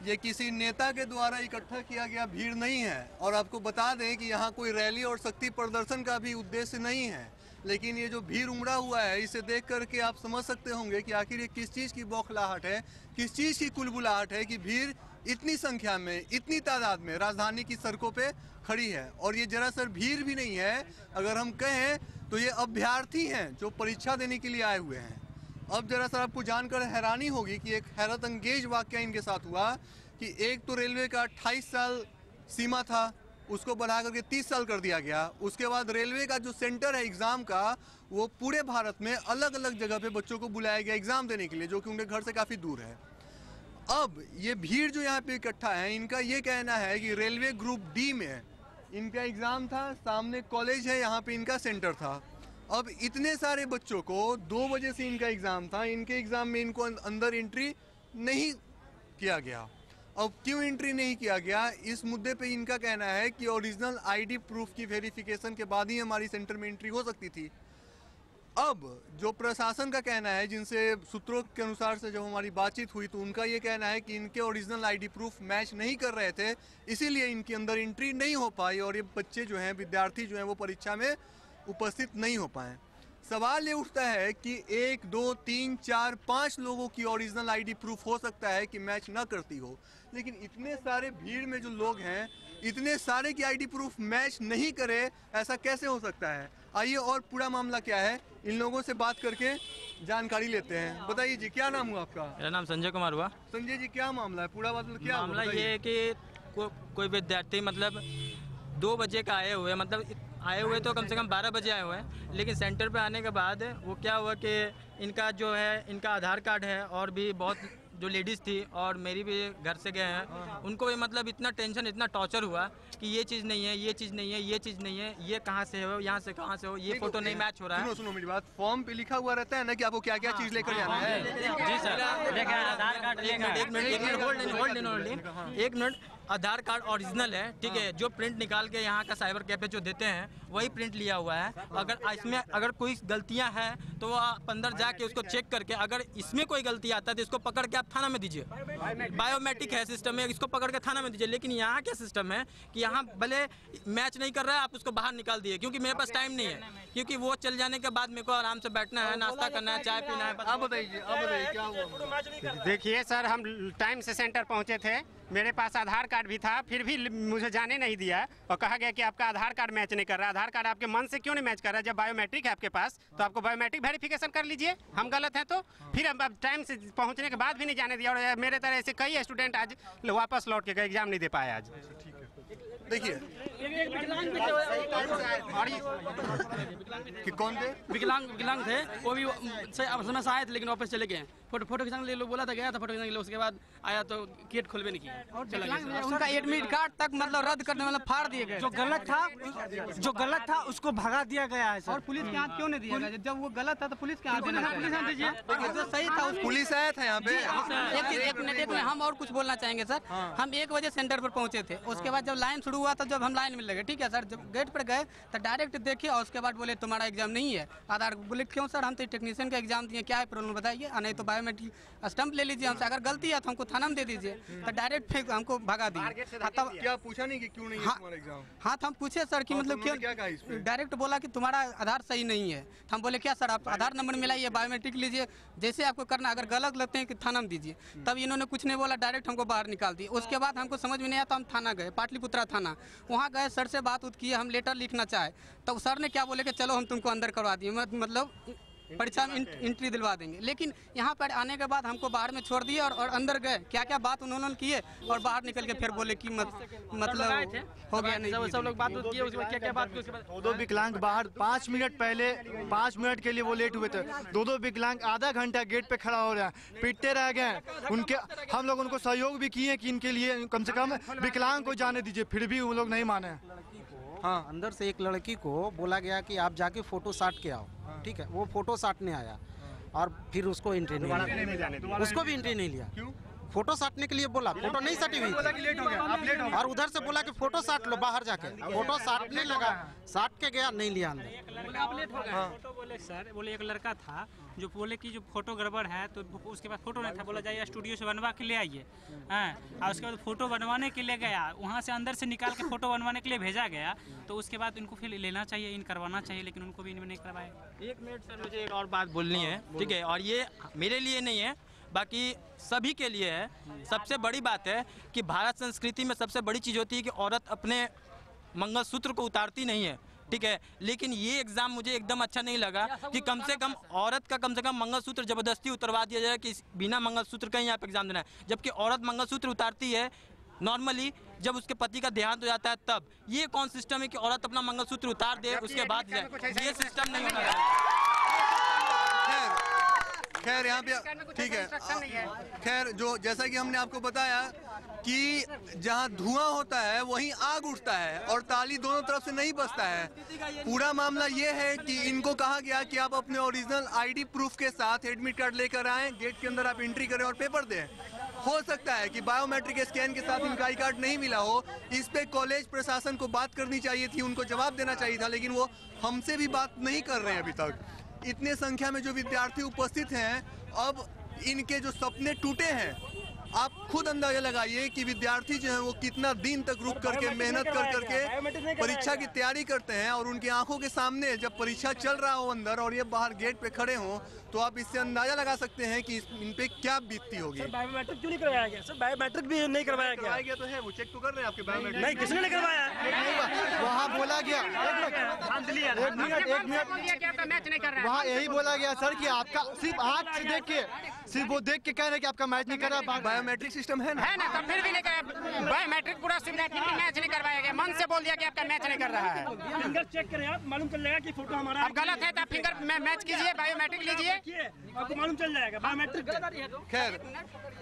ये किसी नेता के द्वारा इकट्ठा किया गया भीड़ नहीं है। और आपको बता दें कि यहाँ कोई रैली और शक्ति प्रदर्शन का भी उद्देश्य नहीं है, लेकिन ये जो भीड़ उमड़ा हुआ है इसे देख करके आप समझ सकते होंगे कि आखिर ये किस चीज़ की बौखलाहट है, किस चीज़ की कुलबुलाहट है कि भीड़ इतनी संख्या में, इतनी तादाद में राजधानी की सड़कों पे खड़ी है। और ये जरा सर भीड़ भी नहीं है, अगर हम कहें तो ये अभ्यर्थी हैं जो परीक्षा देने के लिए आए हुए हैं। अब जरा सर आपको जानकर हैरानी होगी कि एक हैरत अंगेज वाकया इनके साथ हुआ कि एक तो रेलवे का 28 साल सीमा था, उसको बढ़ा करके 30 साल कर दिया गया। उसके बाद रेलवे का जो सेंटर है एग्ज़ाम का, वो पूरे भारत में अलग अलग जगह पे बच्चों को बुलाया गया एग्ज़ाम देने के लिए, जो कि उनके घर से काफ़ी दूर है। अब ये भीड़ जो यहाँ पे इकट्ठा है, इनका ये कहना है कि रेलवे ग्रुप डी में इनका एग्ज़ाम था, सामने कॉलेज है, यहाँ पे इनका सेंटर था। अब इतने सारे बच्चों को 2 बजे से इनका एग्ज़ाम था, इनके एग्ज़ाम में इनको अंदर एंट्री नहीं किया गया। अब क्यों एंट्री नहीं किया गया, इस मुद्दे पे इनका कहना है कि ओरिजिनल आईडी प्रूफ की वेरिफिकेशन के बाद ही हमारी सेंटर में एंट्री हो सकती थी। अब जो प्रशासन का कहना है, जिनसे सूत्रों के अनुसार से जब हमारी बातचीत हुई तो उनका ये कहना है कि इनके ओरिजिनल आईडी प्रूफ मैच नहीं कर रहे थे, इसीलिए इनके अंदर एंट्री नहीं हो पाई और ये बच्चे जो हैं, विद्यार्थी जो हैं, वो परीक्षा में उपस्थित नहीं हो पाए। सवाल ये उठता है कि 1, 2, 3, 4, 5 लोगों की ओरिजिनल आईडी प्रूफ हो सकता है कि मैच ना करती हो, लेकिन इतने सारे भीड़ में जो लोग हैं, इतने सारे की आईडी प्रूफ मैच नहीं करे, ऐसा कैसे हो सकता है? आइए और पूरा मामला क्या है, इन लोगों से बात करके जानकारी लेते हैं। बताइए जी, क्या नाम हुआ आपका? मेरा नाम संजय कुमार हुआ। संजय जी, क्या मामला है? पूरा मतलब क्या मामला ये है कि कोई विद्यार्थी मतलब 2 बजे का आए हुए, मतलब आए हुए तो कम से कम 12 बजे आए हुए हैं, लेकिन सेंटर पे आने के बाद वो क्या हुआ कि इनका जो है, इनका आधार कार्ड है और भी बहुत जो लेडीज़ थी और मेरी भी घर से गए हैं, उनको भी मतलब इतना टेंशन, इतना टॉर्चर हुआ कि ये चीज़ नहीं है, ये चीज़ नहीं है, ये चीज़ नहीं है, ये कहाँ से हो, यहाँ से कहाँ से हो, ये फोटो नहीं मैच हो रहा है। सुनो मेरी बात, फॉर्म पे लिखा हुआ रहता है ना कि आपको क्या क्या चीज़ लेकर जाना है। जी सर, आधार कार्ड, एक मिनट, आधार कार्ड ओरिजिनल है, ठीक है, जो प्रिंट निकाल के यहाँ का साइबर कैफे जो देते हैं वही प्रिंट लिया हुआ है। अगर इसमें अगर कोई गलतियाँ हैं तो वो आप अंदर जाके उसको चेक करके, अगर इसमें कोई गलती आता है तो इसको पकड़ के आप थाना में दीजिए। बायोमेट्रिक है सिस्टम में, इसको पकड़ के थाना में दीजिए। लेकिन यहाँ क्या सिस्टम है कि यहाँ भले मैच नहीं कर रहा है, आप उसको बाहर निकाल दिए, क्योंकि मेरे पास टाइम नहीं है, क्योंकि वो चल जाने के बाद मेरे को आराम से बैठना है, नाश्ता करना है, चाय पीना है। आप बताइए क्या हुआ? देखिए सर, हम टाइम से सेंटर पहुँचे थे, मेरे पास आधार कार्ड भी था, फिर भी मुझे जाने नहीं दिया और कहा गया कि आपका आधार कार्ड मैच नहीं कर रहा। आधार कार्ड आपके मन से क्यों नहीं मैच कर रहा? जब बायोमेट्रिक है आपके पास तो आपको बायोमेट्रिक वेरिफिकेशन कर लीजिए। हम गलत हैं तो फिर अब टाइम से पहुंचने के बाद भी नहीं जाने दिया। और मेरे तरह ऐसे कई स्टूडेंट आज वापस लौट के गए, एग्जाम नहीं दे पाए आज। देखिए कि कौन थे? विकलांग थे, वो भी समय से आए थे लेकिन वापस चले गए। फोटो खिंचाने के लिए लोग बोला था, गया था फोटो खिंचाने के लिए, उसके बाद आया तो गेट खोलवे नहीं किया और चला गया। उनका एडमिट कार्ड तक मतलब रद्द करने वाला फाड़ दिए गए। जो गलत था उसको भगा दिया गया है। और पुलिस के हाथ क्यों नहीं दिया गया? जब वो गलत था तो पुलिस के हाथ दीजिए। जो सही था पुलिस आया था यहाँ पे। एक मिनट हम और कुछ बोलना चाहेंगे सर। हम 1 बजे सेंटर पर पहुंचे थे, उसके बाद जब लाइन शुरू हुआ तो जब हम लाइन में लगे, ठीक है सर, जब गेट पर गए तो डायरेक्ट देखे और उसके बाद बोले तुम्हारा एग्जाम नहीं है। आधार बोले क्यों सर, हम तो टेक्नीशियन का एग्जाम दिए, क्या है प्रॉब्लम बताइए, नहीं तो बायोमेट्रिक स्टंप ले लीजिए हमसे, अगर गलती है तो हमको थाना में दे दीजिए। तो डायरेक्ट फेंक हमको भगा दिए। तब क्या पूछा नहीं कि क्यों नहीं है तुम्हारा एग्जाम? हाँ, तो हम पूछे सर कि मतलब क्यों, डायरेक्ट बोला कि तुम्हारा आधार सही नहीं है। हम बोले क्या सर, आप आधार नंबर मिलाइए, बायोमेट्रिक लीजिए, जैसे आपको करना, अगर गलत लगते हैं कि थाना में दीजिए। तब इन्होंने कुछ नहीं बोला, डायरेक्ट हमको बाहर निकाल दिए। उसके बाद हमको समझ में नहीं आया तो हम थाना गए, पाटलिपुत्रा थाना। वहाँ गए, सर से बात किए, हम लेटर लिखना चाहे तो सर ने क्या बोले कि चलो हम तुमको अंदर करवा दिए, मतलब परीक्षा में एंट्री दिलवा देंगे। लेकिन यहाँ पर आने के बाद हमको बाहर में छोड़ दिए और अंदर गए, क्या क्या बात उन्होंने किए और बाहर निकल के फिर बोले कि मतलब हो गया नहीं। सब लोग बात किए, उसके बाद क्या क्या बात की। 2 विकलांग बाहर 5 मिनट पहले 5 मिनट के लिए वो लेट हुए थे। 2 विकलांग आधा घंटा गेट पे खड़ा हो रहा है, पिटते रह गए उनके। हम लोग उनको सहयोग भी किए कि इनके लिए कम से कम विकलांग को जाने दीजिए, फिर भी वो लोग नहीं माने। हाँ, अंदर से एक लड़की को बोला गया कि आप जाके फोटो साट के आओ, ठीक है। वो फोटो साटने आया और फिर उसको एंट्री नहीं लिया, उसको भी एंट्री नहीं लिया। फोटो साटने के लिए बोला, फोटो नहीं साटी हुई थी। और उधर से बोला कि फोटो साट लो बाहर जाके, फोटो साटने लगा, साट के गया, नहीं लिया अंदर। फोटो बोले सर, बोले एक लड़का था जो बोले कि जो फोटो गड़बड़ है, तो उसके पास फोटो नहीं था, बोला जाइए स्टूडियो से बनवा के ले आइए। और उसके बाद फोटो बनवाने के लिए गया, वहाँ से अंदर से निकाल के फोटो बनवाने के लिए भेजा गया, तो उसके बाद इनको फिर लेना चाहिए, इन करवाना चाहिए, लेकिन उनको भी इन्होंने नहीं करवाया। 1 मिनट सर, मुझे एक और बात बोलनी है, ठीक है, और ये मेरे लिए नहीं है, बाकी सभी के लिए है। सबसे बड़ी बात है कि भारत संस्कृति में सबसे बड़ी चीज़ होती है कि औरत अपने मंगलसूत्र को उतारती नहीं है, ठीक है, लेकिन ये एग्ज़ाम मुझे एकदम अच्छा नहीं लगा कि कम से कम औरत का कम से कम मंगलसूत्र ज़बरदस्ती उतरवा दिया जाए कि बिना मंगलसूत्र का ही आप एग्ज़ाम देना है, जबकि औरत मंगलसूत्र उतारती है नॉर्मली जब उसके पति का देहांत हो जाता है तब। ये कौन सिस्टम है कि औरत अपना मंगलसूत्र उतार दे उसके बाद जाए? ये सिस्टम नहीं होना चाहिए। खैर यहाँ पे ठीक है। खैर जो जैसा कि हमने आपको बताया कि जहाँ धुआं होता है वहीं आग उठता है और ताली दोनों तरफ से नहीं बजता है। पूरा मामला ये है कि इनको कहा गया कि आप अपने ओरिजिनल आईडी प्रूफ के साथ एडमिट कार्ड लेकर आएं, गेट के अंदर आप एंट्री करें और पेपर दें। हो सकता है कि बायोमेट्रिक स्कैन के साथ इनका आई कार्ड नहीं मिला हो। इस पे कॉलेज प्रशासन को बात करनी चाहिए थी, उनको जवाब देना चाहिए था, लेकिन वो हमसे भी बात नहीं कर रहे हैं अभी तक। इतने संख्या में जो विद्यार्थी उपस्थित हैं, अब इनके जो सपने टूटे हैं, आप खुद अंदाजा लगाइए कि विद्यार्थी जो हैं वो कितना दिन तक रुक करके मेहनत कर करके परीक्षा की तैयारी करते हैं, और उनकी आंखों के सामने जब परीक्षा चल रहा हो अंदर और ये बाहर गेट पे खड़े हों, तो आप इससे अंदाजा लगा सकते हैं कि इन पे क्या बीतती होगी। सर बायोमेट्रिक क्यों नहीं करवाया गया? सर बायोमेट्रिक भी नहीं करवाया गया तो है, वो चेक तो कर रहे हैं आपके बायोमेट्रिक। नहीं, किसने नहीं करवाया? वहाँ बोला गया, एक मिनट, वहाँ यही बोला गया सर कि आपका सिर्फ आँख से देख के, सिर्फ वो देख के कह रहे कि आपका मैच नहीं कर रहा। बायोमेट्रिक सिस्टम है ना, तो फिर भी नहीं कर बायोमेट्रिक पूरा सुविधा थी, मैच नहीं करवाया गया, मन से बोल दिया कि आपका मैच नहीं कर रहा है। फिंगर चेक करें आप, मालूम चल जाएगा कि फोटो हमारा अब गलत है तो आप फिंगर में मैच कीजिए, बायोमेट्रिक लीजिए, आपको मालूम चल जाएगा बायोमेट्रिक। खैर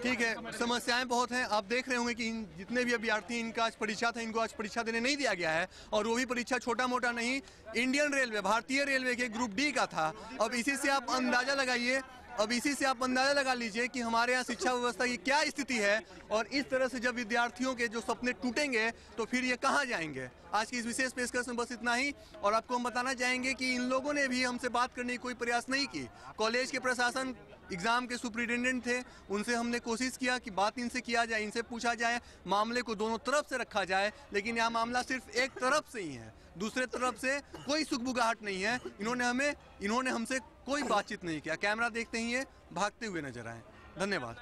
ठीक है, समस्याएं बहुत हैं। आप देख रहे होंगे कि जितने भी अभ्यर्थी, इनका आज परीक्षा था, इनको आज परीक्षा देने नहीं दिया गया है, और वो भी परीक्षा छोटा मोटा नहीं, इंडियन रेलवे, भारतीय रेलवे के ग्रुप डी का था। अब इसी से आप अंदाजा लगाइए, अब इसी से आप अंदाजा लगा लीजिए कि हमारे यहाँ शिक्षा व्यवस्था की क्या स्थिति है, और इस तरह से जब विद्यार्थियों के जो सपने टूटेंगे तो फिर ये कहाँ जाएंगे। आज की इस विशेष पेशकश में बस इतना ही, और आपको हम बताना चाहेंगे कि इन लोगों ने भी हमसे बात करने की कोई प्रयास नहीं की। कॉलेज के प्रशासन, एग्जाम के सुप्रिटेंडेंट थे, उनसे हमने कोशिश किया कि बात इनसे किया जाए, इनसे पूछा जाए, मामले को दोनों तरफ से रखा जाए, लेकिन यह मामला सिर्फ एक तरफ से ही है, दूसरे तरफ से कोई सुगबुगाहट नहीं है। इन्होंने हमसे कोई बातचीत नहीं किया। कैमरा देखते ही ये भागते हुए नजर आए। धन्यवाद।